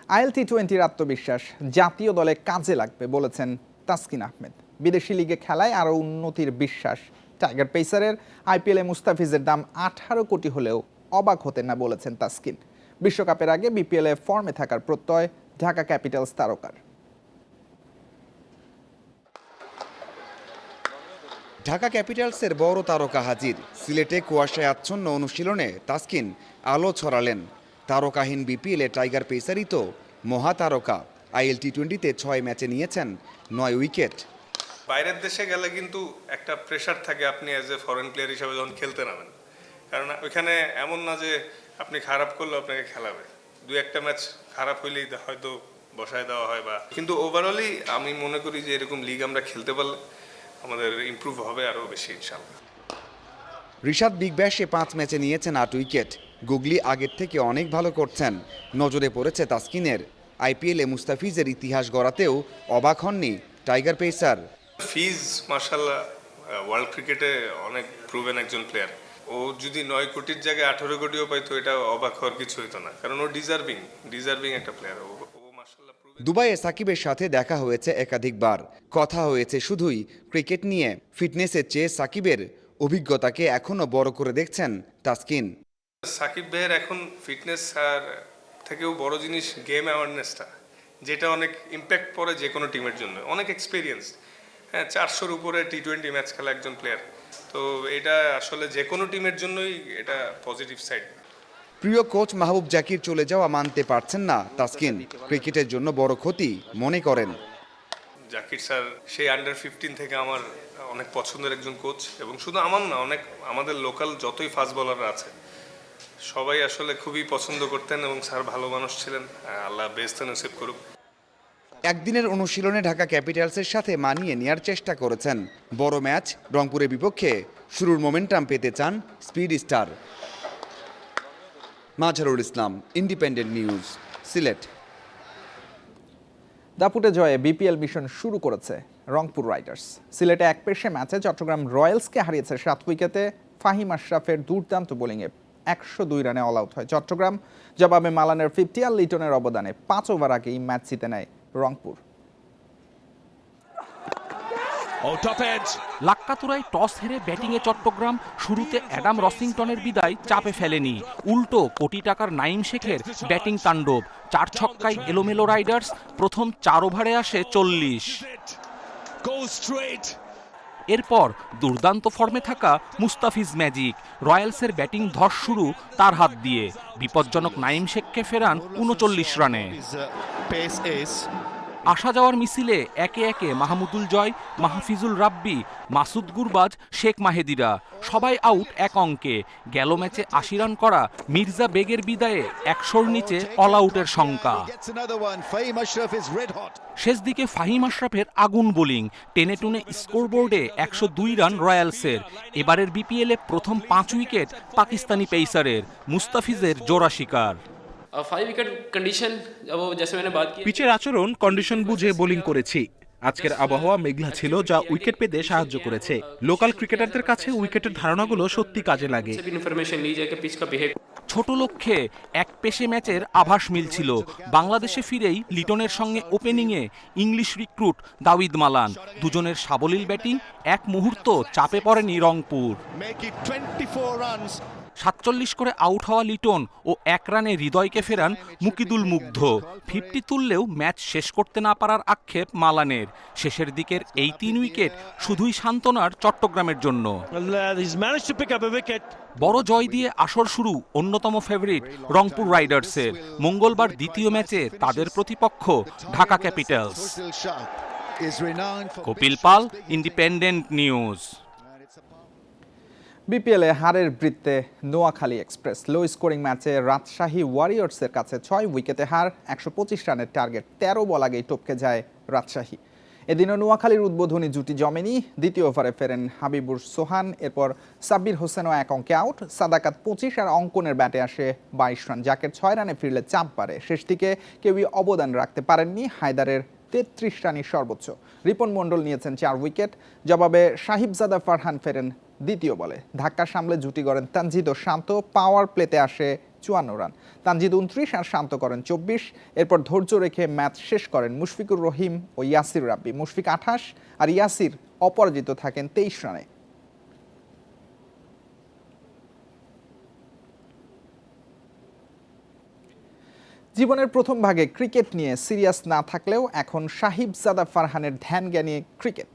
টি20-র আত্মবিশ্বাস জাতীয় দলে কাজে লাগবে বলেছেন তাসকিন আহমেদ। বিদেশি লিগে খেলায় আরও উন্নতির বিশ্বাস টাইগার পেসারের। আইপিএলে মুস্তাফিজের দাম 18 কোটি হলেও অবাক হতেন না বলেছেন তাসকিন। বিশ্বকাপের আগে বিপিএলে ফর্মে থাকার প্রত্যয় ঢাকা ক্যাপিটালস তারকার। ঢাকা ক্যাপিটালসের বড় তারকা হাজির। সিলেটে কুয়াশায় আচ্ছন্ন অনুশীলনে তাসকিন আলো ছড়ালেন। তারকাহীন বিপিএলে টাইগার পেসারই তো মহাতারকা। আইএল টি20-তে 6 ম্যাচে নিয়েছেন 9 উইকেট। বাইরের দেশে গেলে কিন্তু একটা প্রেশার থাকে আপনি অ্যাজ এ ফরেন প্লেয়ার হিসেবে যখন খেলতে নামেন, কারণ ওইখানে এমন না যে আপনি খারাপ করলে আপনাকে খেলাবে, 2-1টা ম্যাচ খারাপ হইলেই হয়তো বসায় দেওয়া হয় বা, কিন্তু ওভারঅলই আমি মনে করি যে এরকম লিগ আমরা খেলতে পারলে আমাদের ইমপ্রুভ হবে আরও বেশি ইনশাআল্লাহ। রিশাদ বিগ ব্যাশে 5 ম্যাচে নিয়েছেন 8 উইকেট। গুগলি আগের থেকে অনেক ভালো করছেন। নজরে পড়েছে তাসকিনের। আইপিএলে মুস্তাফিজের ইতিহাস গড়াতেও অবাক হননি টাইগার পেসার। ফিজ মাশাআল্লাহ ওয়ার্ল্ড ক্রিকেটে অনেক প্রুভেন একজন প্লেয়ার। ও যদি 9 কোটির জায়গায় 18 কোটিও পাইতো এটা অবাক হওয়ার কিছু হইতো না, কারণ ও ডিজার্ভিং একটা প্লেয়ার। ও মাশাআল্লাহ। দুবাইয়ে সাকিবের সাথে দেখা হয়েছে একাধিকবার। কথা হয়েছে শুধুই ক্রিকেট নিয়ে। ফিটনেসের চেয়ে সাকিবের অভিজ্ঞতাকে এখনও বড় করে দেখছেন তাসকিন। সাকিব ভাইয়ের এখন ফিটনেস আর থেকেও বড় জিনিস গেম অ্যাওয়ারনেসটা, যেটা অনেক ইম্প্যাক্ট পড়ে যে কোনো টিমের জন্য। অনেক এক্সপিরিয়েন্স, হ্যাঁ, 400-র উপরে টি20 ম্যাচ খেলা একজন প্লেয়ার। তো এটা আসলে যে কোনো টিমের জন্যই এটা পজিটিভ সাইড। প্রিয় কোচ মাহবুব জাকির চলে যাওয়া মানতে পারছেন না তাসকিন। ক্রিকেটের জন্য বড় ক্ষতি মনে করেন। জাকির স্যার সেই আন্ডার-15 থেকে আমার অনেক পছন্দের একজন কোচ, এবং শুধু আমার না, অনেক আমাদের লোকাল যতই ফাস্ট বোলাররা আছে সবাই আসলে খুবই পছন্দ করতেন, এবং স্যার ভালো মানুষ ছিলেন। আল্লাহ বেহেশতে নসিব করুক। একদিনের অনুশীলনে ঢাকা ক্যাপিটালসের সাথে মানিয়ে নেওয়ার চেষ্টা করেছেন। বড় ম্যাচ রংপুরের বিপক্ষে শুরুর মোমেন্টাম পেতে চান speed star. Mazharul Islam, independent news, Sylhet. দাপুটে জয়ে বিপিএল মিশন শুরু করেছে রংপুর রাইডার্স। সিলেটে এক পেশে ম্যাচে চট্টগ্রাম রয়্যালসকে হারিয়েছে 7 উইকেটে। ফাহিম আশরাফের দুর্দান্ত বোলিংয়ে 102 রানে অল আউট হয় চট্টগ্রাম। জবাবে মালানের 50 আর লিটনের অবদানে 5 ওভার আগেই ম্যাচ জিতে নেয় রংপুর। লাক্কাতুরায় টস হেরে ব্যাটিংয়ে চট্টগ্রাম। শুরুতে অ্যাডাম রসিংটনের বিদায় চাপে ফেলেনি, উল্টো কোটি টাকার নাইম শেখের ব্যাটিং তাণ্ডব। 4 ছক্কায় এলোমেলো রাইডার্স। প্রথম 4 ওভারে আসে 40। এরপর দুর্দান্ত ফর্মে থাকা মুস্তাফিজ ম্যাজিক। রয়্যালসের ব্যাটিং ধস শুরু তার হাত দিয়ে। বিপজ্জনক নাইম শেখকে ফেরান 39 রানে। আসা যাওয়ার মিছিলে একে একে মাহমুদুল জয়, মাহফিজুল রাব্বি, মাসুদ গুরবাজ, শেখ মাহেদিরা সবাই আউট এক অঙ্কে। গেল ম্যাচে 80 রান করা মির্জা বেগের বিদায়ে 100-র নিচে অল আউটের শঙ্কা। শেষ দিকে ফাহিম আশরাফের আগুন বোলিং। টেনে টুনে স্কোরবোর্ডে 102 রান রয়্যালসের। এবারের বিপিএলে প্রথম 5 উইকেট পাকিস্তানি পেসারের। মুস্তাফিজের জোড়া শিকার। পিচের আচরণ কন্ডিশন বুঝে বোলিং করেছি। আজকের আবহাওয়া মেঘলা ছিল, যা উইকেট পেতে সাহায্য করেছে। লোকাল ক্রিকেটারদের কাছে উইকেটের ধারণাগুলো সত্যি কাজে লাগে। ছোট লক্ষ্যে এক পেশে ম্যাচের আভাস মিলছিল। বাংলাদেশে ফিরেই লিটনের সঙ্গে ওপেনিংয়ে ইংলিশ রিক্রুট দাউদ মালান। দুজনের সাবলীল ব্যাটিং। এক মুহূর্ত চাপে পড়েনি রংপুর। 47 করে আউট হওয়া লিটন ও 1 রানে হৃদয়কে ফেরান মুকিদুল মুগ্ধ। 50 তুললেও ম্যাচ শেষ করতে না পারার আক্ষেপ মালানের। শেষের দিকের এই 3 উইকেট শুধুই সান্ত্বনার চট্টগ্রামের জন্য। বড় জয় দিয়ে আসর শুরু অন্যতম ফেভারিট রংপুর রাইডার্সের। মঙ্গলবার দ্বিতীয় ম্যাচে তাদের প্রতিপক্ষ ঢাকা ক্যাপিটালস। কপিল পাল, ইন্ডিপেন্ডেন্ট নিউজ। বিপিএলে হারের বৃত্তে নোয়াখালী এক্সপ্রেস। লো স্কোরিং ম্যাচে রাজশাহী ওয়ারিয়র্সের কাছে 6 উইকেটে হার। 125 রানের টার্গেট 13 বল আগেই টপকে যায় রাজশাহী। এদিনও নোয়াখালীর উদ্বোধনী জুটি জমেনি। দ্বিতীয় ওভারে ফেরেন হাবিবুর সোহান। এরপর সাব্বির হোসেনও 1 অঙ্কে আউট। সাদাকাত 25 আর অঙ্কনের ব্যাটে আসে 22 রান। জাকের 6 রানে ফিরলে চাপ বাড়ে। শেষ দিকে কেউই অবদান রাখতে পারেননি। হায়দারের 33 রানই সর্বোচ্চ। রিপন মণ্ডল নিয়েছেন 4 উইকেট। জবাবে সাহিবজাদা ফারহান ফেরেন দ্বিতীয় বলে। ধাক্কা সামলে জুটি গড়েন তানজিদ ও শান্ত। পাওয়ার প্লেতে আসে 54 রান। তানজিদ 29 আর শান্ত করেন 24। এরপর ধৈর্য রেখে ম্যাচ শেষ করেন মুশফিকুর রহিম ও ইয়াসির রাব্বি। মুশফিক 28 আর ইয়াসির অপরাজিত থাকেন 23 রানে। জীবনের প্রথম ভাগে ক্রিকেট নিয়ে সিরিয়াস না থাকলেও এখন সাহিবজাদা ফারহানের ধ্যান জ্ঞানী ক্রিকেট।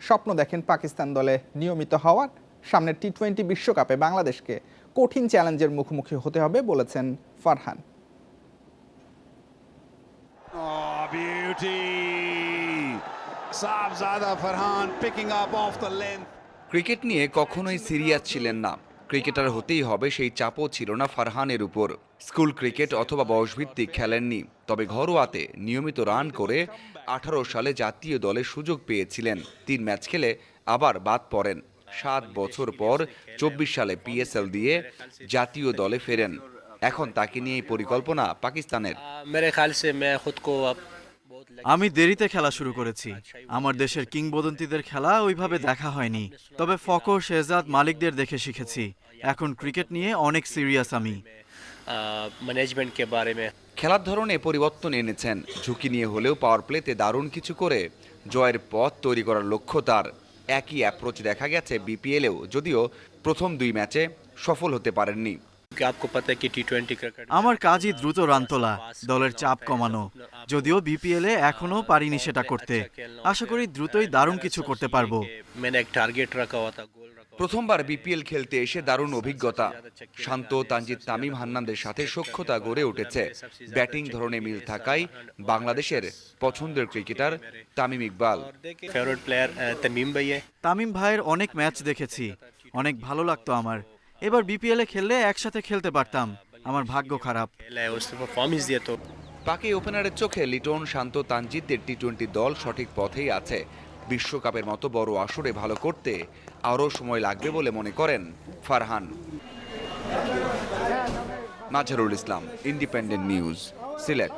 স্বপ্ন দেখেন পাকিস্তান দলে নিয়মিত হওয়ার। সামনের টি-20 বিশ্বকাপে বাংলাদেশকে কঠিন চ্যালেঞ্জের মুখোমুখি হতে হবে বলেছেন ফারহান। ক্রিকেট নিয়ে কখনোই সিরিয়াস ছিলেন না। ক্রিকেটার হতেই হবে সেই চাপও ছিল না ফারহানের উপর। স্কুল ক্রিকেট অথবা বয়সভিত্তিক খেলেননি, তবে ঘরোয়াতে নিয়মিত রান করে 18 সালে জাতীয় দলে সুযোগ পেয়েছিলেন। 3 ম্যাচ খেলে আবার বাদ পড়েন। 7 বছর পর 24 সালে পিএসএল দিয়ে জাতীয় দলে ফেরেন। এখন তাকে নিয়েই পরিকল্পনা পাকিস্তানের। আমি দেরিতে খেলা শুরু করেছি। আমার দেশের কিংবদন্তিদের খেলা ওইভাবে দেখা হয়নি, তবে ফকর, শেহজাদ, মালিকদের দেখে শিখেছি। এখন ক্রিকেট নিয়ে অনেক সিরিয়াস আমি। খেলার ধরনে পরিবর্তন এনেছেন। ঝুঁকি নিয়ে হলেও পাওয়ার প্লেতে দারুণ কিছু করে জয়ের পথ তৈরি করার লক্ষ্য তার। একই অ্যাপ্রোচ দেখা গেছে বিপিএলেও, যদিও প্রথম 2 ম্যাচে সফল হতে পারেননি। আমার কাজই দ্রুত রান তোলা, দলের চাপ কমানো। যদিও বিপিএলে এখনো পারিনি সেটা করতে। আশা করি দ্রুতই দারুণ কিছু করতে পারবো। প্রথমবার বিপিএল খেলতে এসে দারুণ অভিজ্ঞতা। শান্ত, তানজিদ তামিম, হান্নানদের সাথে সখ্যতা গড়ে উঠেছে। ব্যাটিং ধরনে মিল থাকায় বাংলাদেশের পছন্দের ক্রিকেটার তামিম ইকবাল। তামিম ভাইয়ের অনেক ম্যাচ দেখেছি, অনেক ভালো লাগতো আমার। এবার বিপিএলে খেললে একসাথে খেলতে পারতাম। আমার ভাগ্য খারাপ। বাকি ওপেনারের চোখে লিটন, শান্ত, তানজিদদের টি-20 দল সঠিক পথেই আছে। বিশ্বকাপের মতো বড় আসরে ভালো করতে আরও সময় লাগবে বলে মনে করেন Farhan. Mazharul Islam, independent news, Sylhet.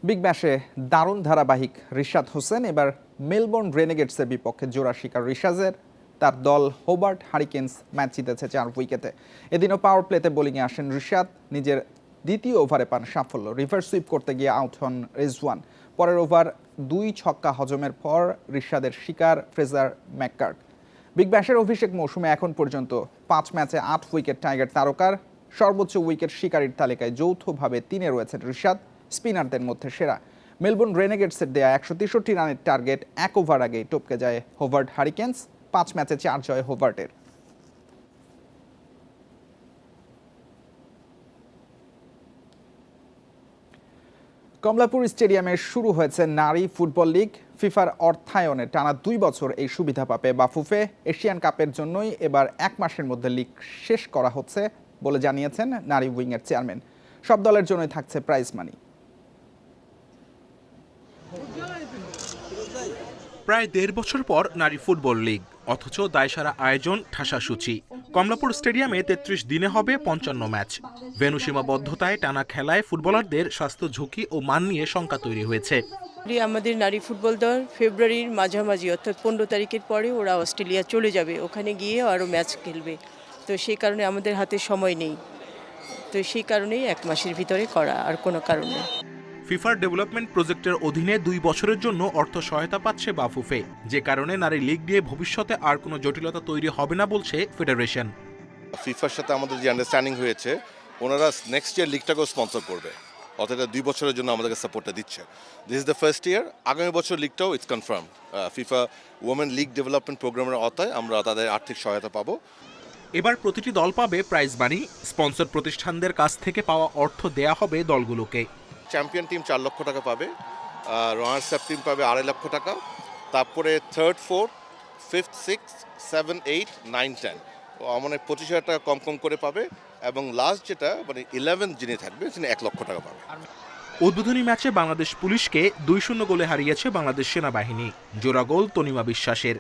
Big ব্যাশে দারুণ ধারাবাহিক রিশাদ হোসেন এবার মেলবোর্ন রেনেগেডসের বিপক্ষে জোড়া শিকার রিশাদের। তার দল হোবার্ট হারিকেন্স ম্যাচ জিতেছে 4 উইকেটে। এদিনও পাওয়ার প্লেতে বোলিংয়ে আসেন রিশাদ। নিজের দ্বিতীয় ওভারে পান সাফল্য। রিভার্স সুইপ করতে গিয়ে আউট হন রিজওয়ান। পরের ওভার 2 ছক্কা হজমের পর রিশাদের শিকার ফ্রেজার ম্যাককার্ট। বিগ ব্যাশের অভিষেক মৌসুমে এখন পর্যন্ত 5 ম্যাচে 8 উইকেট টাইগার তারকার। সর্বোচ্চ উইকেট শিকারীর তালিকায় যৌথভাবে 3-এ রয়েছেন রিশাদ, স্পিনারদের মধ্যে সেরা। মেলবোর্ন রেনেগেডসের দেয়া 163 রানের টার্গেট 1 ওভার আগেই টপকে যায় হোবার্ট হারিকেন্স। 5 ম্যাচে 4 জয় হোবার্টের। কমলাপুর স্টেডিয়ামে শুরু হয়েছে নারী ফুটবল লিগ। ফিফার অর্থায়নে টানা 2 বছর এই সুবিধা পাবে বাফুফে। এশিয়ান কাপের জন্যই এবার 1 মাসের মধ্যে লিগ শেষ করা হচ্ছে বলে জানিয়েছেন নারী উইংয়ের চেয়ারম্যান। সব দলের জন্যই থাকছে প্রাইজ মানি। প্রায় 1.5 বছর পর নারী ফুটবল লিগ, অথচ দায়সারা আয়োজন ঠাসাসূচি। কমলাপুর স্টেডিয়ামে 33 দিনে হবে 55 ম্যাচ। ভেন্যু সীমাবদ্ধতায় টানা খেলায় ফুটবলারদের স্বাস্থ্য ঝুঁকি ও মান নিয়ে শঙ্কা তৈরি হয়েছে। আমাদের নারী ফুটবল দল ফেব্রুয়ারির মাঝামাঝি অর্থাৎ 15 তারিখের পরে ওরা অস্ট্রেলিয়া চলে যাবে, ওখানে গিয়ে আরও ম্যাচ খেলবে। তো সেই কারণে আমাদের হাতে সময় নেই। তো সেই কারণেই 1 মাসের ভিতরে করা, আর কোনো কারণ নেই। ফিফার ডেভেলপমেন্ট প্রজেক্টের অধীনে 2 বছরের জন্য অর্থ সহায়তা পাচ্ছে বাফুফে, যে কারণে নারী লিগ নিয়ে ভবিষ্যতে আর কোনো জটিলতা তৈরি হবে না বলছে ফেডারেশন। ফিফার সাথে আমাদের যে আন্ডারস্ট্যান্ডিং হয়েছে, ওনারা নেক্সট ইয়ার লিগটাকেও স্পন্সর করবে, অর্থাৎ 2 বছরের জন্য আমাদেরকে সাপোর্টটা দিচ্ছে। This is the first year. আগামী বছর লিগটাও it's confirm. FIFA women league development প্রোগ্রামের আওতায় আমরা তাদের আর্থিক সহায়তা পাবো। এবার প্রতিটি দল পাবে প্রাইজ মানি। স্পন্সর প্রতিষ্ঠানদের কাছ থেকে পাওয়া অর্থ দেয়া হবে দলগুলোকে। চ্যাম্পিয়ন টিম 4 লক্ষ টাকা পাবে, রানার্স আপ টিম পাবে 2.5 লক্ষ টাকা, তারপরে 3rd, 4th, 5th, 6th, 7th, 8th, 9th, 10 মানে 25,000 টাকা কম করে পাবে, এবং লাস্ট যেটা মানে 11th যিনি থাকবে তিনি 1 লক্ষ টাকা পাবে। উদ্বোধনী ম্যাচে বাংলাদেশ পুলিশকে 2-0 গোলে হারিয়েছে বাংলাদেশ সেনাবাহিনী। জোড়া গোল তনিমা বিশ্বাসের।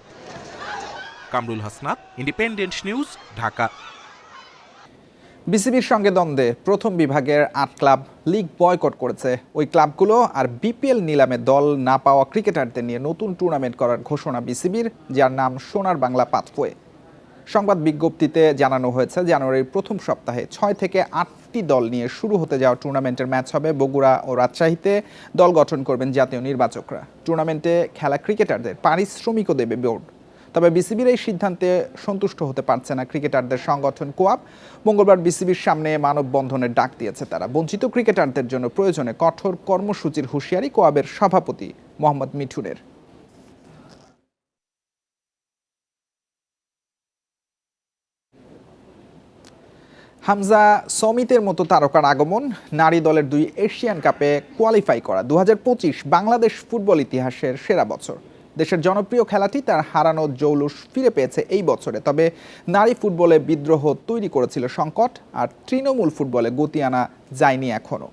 Kamrul Hasnat, independent news, Dhaka. বিসিবির সঙ্গে দ্বন্দ্বে প্রথম বিভাগের 8 ক্লাব লিগ বয়কট করেছে। ওই ক্লাবগুলো আর বিপিএল নিলামে দল না পাওয়া ক্রিকেটারদের নিয়ে নতুন টুর্নামেন্ট করার ঘোষণা বিসিবির, যার নাম সোনার বাংলা পাথওয়ে। সংবাদ বিজ্ঞপ্তিতে জানানো হয়েছে জানুয়ারির প্রথম সপ্তাহে 6 থেকে 8টি দল নিয়ে শুরু হতে যাওয়া টুর্নামেন্টের ম্যাচ হবে বগুড়া ও রাজশাহীতে। দল গঠন করবেন জাতীয় নির্বাচকরা। টুর্নামেন্টে খেলা ক্রিকেটারদের পারিশ্রমিকও দেবে বোর্ড। তবে বিসিবির এই সিদ্ধান্তে সন্তুষ্ট হতে পারছে না ক্রিকেটারদের সংগঠন কোয়াব। মঙ্গলবার বিসিবির সামনে মানববন্ধনের ডাক দিয়েছে তারা। বঞ্চিত ক্রিকেটারদের জন্য প্রয়োজনে কঠোর কর্মসূচির হুঁশিয়ারি কোয়াবের সভাপতি মোহাম্মদ মিঠুনের। হামজা সমিতের মতো তারকার আগমন, নারী দলের 2 এশিয়ান কাপে কোয়ালিফাই করা 2025 বাংলাদেশ ফুটবল ইতিহাসের সেরা বছর। দেশের জনপ্রিয় খেলাটি তার হারানো জৌলুস ফিরে পেয়েছে এই বছরে। তবে নারী ফুটবলে বিদ্রোহ তৈরি করেছিল সংকট, আর তৃণমূল ফুটবলে গতি আনা যায়নি এখনো।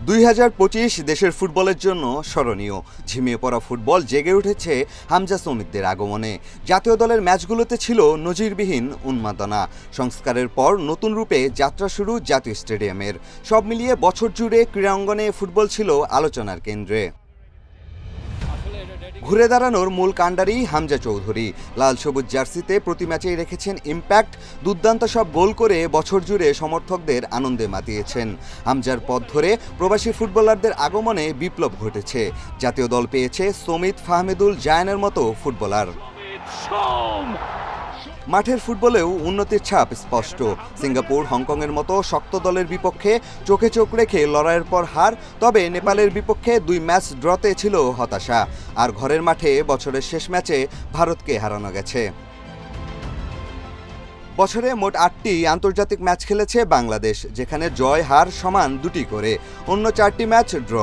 2025 দেশের ফুটবলের জন্য স্মরণীয়। ঝিমিয়ে পড়া ফুটবল জেগে উঠেছে হামজা সমিতদের আগমনে। জাতীয় দলের ম্যাচগুলোতে ছিল নজিরবিহীন উন্মাদনা। সংস্কারের পর নতুন রূপে যাত্রা শুরু জাতীয় স্টেডিয়ামের। সব মিলিয়ে বছর জুড়ে ক্রীড়াঙ্গনে ফুটবল ছিল আলোচনার কেন্দ্রে। ঘুরে দাঁড়ানোর মূল কাণ্ডারি হামজা চৌধুরী। লাল সবুজ জার্সিতে প্রতি ম্যাচেই রেখেছেন ইম্প্যাক্ট। দুর্দান্ত সব গোল করে বছর জুড়ে সমর্থকদের আনন্দে মাতিয়েছেন। হামজার পথ ধরে প্রবাসী ফুটবলারদের আগমনে বিপ্লব ঘটেছে। জাতীয় দল পেয়েছে সমিত, ফাহমিদুল, জায়ানের মতো ফুটবলার। মাঠের ফুটবলেও উন্নতির ছাপ স্পষ্ট। সিঙ্গাপুর, হংকংয়ের মতো শক্ত দলের বিপক্ষে চোখে চোখ রেখে লড়াইয়ের পর হার। তবে নেপালের বিপক্ষে 2 ম্যাচ ড্রতে ছিল হতাশা। আর ঘরের মাঠে বছরের শেষ ম্যাচে ভারতকে হারানো গেছে। বছরে মোট 8টি আন্তর্জাতিক ম্যাচ খেলেছে বাংলাদেশ, যেখানে জয় হার সমান 2টি করে। অন্য 4টি ম্যাচ ড্র।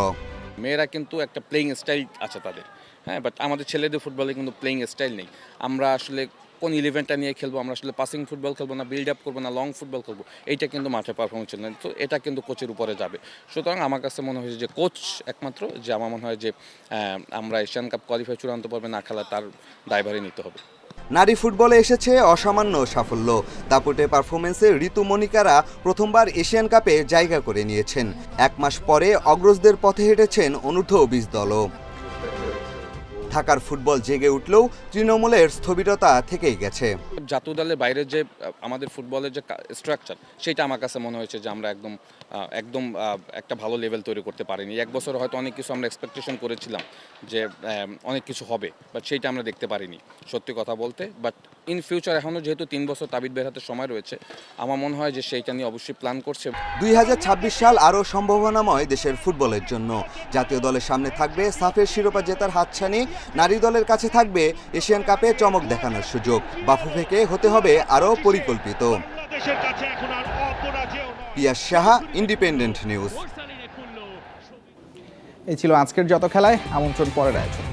মেয়েরা কিন্তু একটা প্লেইং স্টাইল আছে তাদের, হ্যাঁ, বাট আমাদের ছেলেদের ফুটবলে কিন্তু প্লেইং স্টাইল নেই। আমরা আসলে কোন ইলেভেনটা নিয়ে খেলবো, আমরা আসলে পাসিং ফুটবল খেলবো না, বিল্ড আপ করবো না, লং ফুটবল খেলবো, এইটা কিন্তু মাঠে পারফরমেন্স ছিল না। তো এটা কিন্তু কোচের উপরে যাবে। সুতরাং আমার কাছে মনে হয়েছে যে কোচ একমাত্র, যে আমার মনে হয় যে আমরা এশিয়ান কাপ কোয়ালিফাই চূড়ান্ত পর্বে না খেলা তার দায়ভারই নিতে হবে। নারী ফুটবলে এসেছে অসামান্য সাফল্য। দাপুটে পারফরমেন্সে ঋতু মনিকারা প্রথমবার এশিয়ান কাপে জায়গা করে নিয়েছেন। 1 মাস পরে অগ্রজদের পথে হেঁটেছেন অনূর্ধ্ব 20 দলও। ঢাকার ফুটবল জেগে উঠলেও তৃণমূলের স্থবিরতা থেকেই গেছে। জাতীয় দলের বাইরে যে আমাদের ফুটবলের যে স্ট্রাকচার, সেটা আমার কাছে মনে হয়েছে যে আমরা একদম একটা ভালো লেভেল তৈরি করতে পারিনি। 1 বছর হয়তো অনেক কিছু আমরা এক্সপেকটেশন করেছিলাম যে অনেক কিছু হবে, বাট সেইটা আমরা দেখতে পারিনি সত্যি কথা বলতে। বাট ইন ফিউচার এখনও যেহেতু 3 বছর তাবিদ বের হাতে সময় রয়েছে, আমার মনে হয় যে সেইটা নিয়ে অবশ্যই প্ল্যান করছে। 2026 সাল আরও সম্ভাবনাময় দেশের ফুটবলের জন্য। জাতীয় দলের সামনে থাকবে সাফের শিরোপা জেতার হাতছানি। নারী দলের কাছে থাকবে এশিয়ান কাপে চমক দেখানোর সুযোগ। বাফুফেকে হতে হবে আরও পরিকল্পিত। পিয়াস সাহা, ইন্ডিপেন্ডেন্ট নিউজ। এই ছিল আজকের যত খেলায়। আমন্ত্রণ পরের আয়োজন।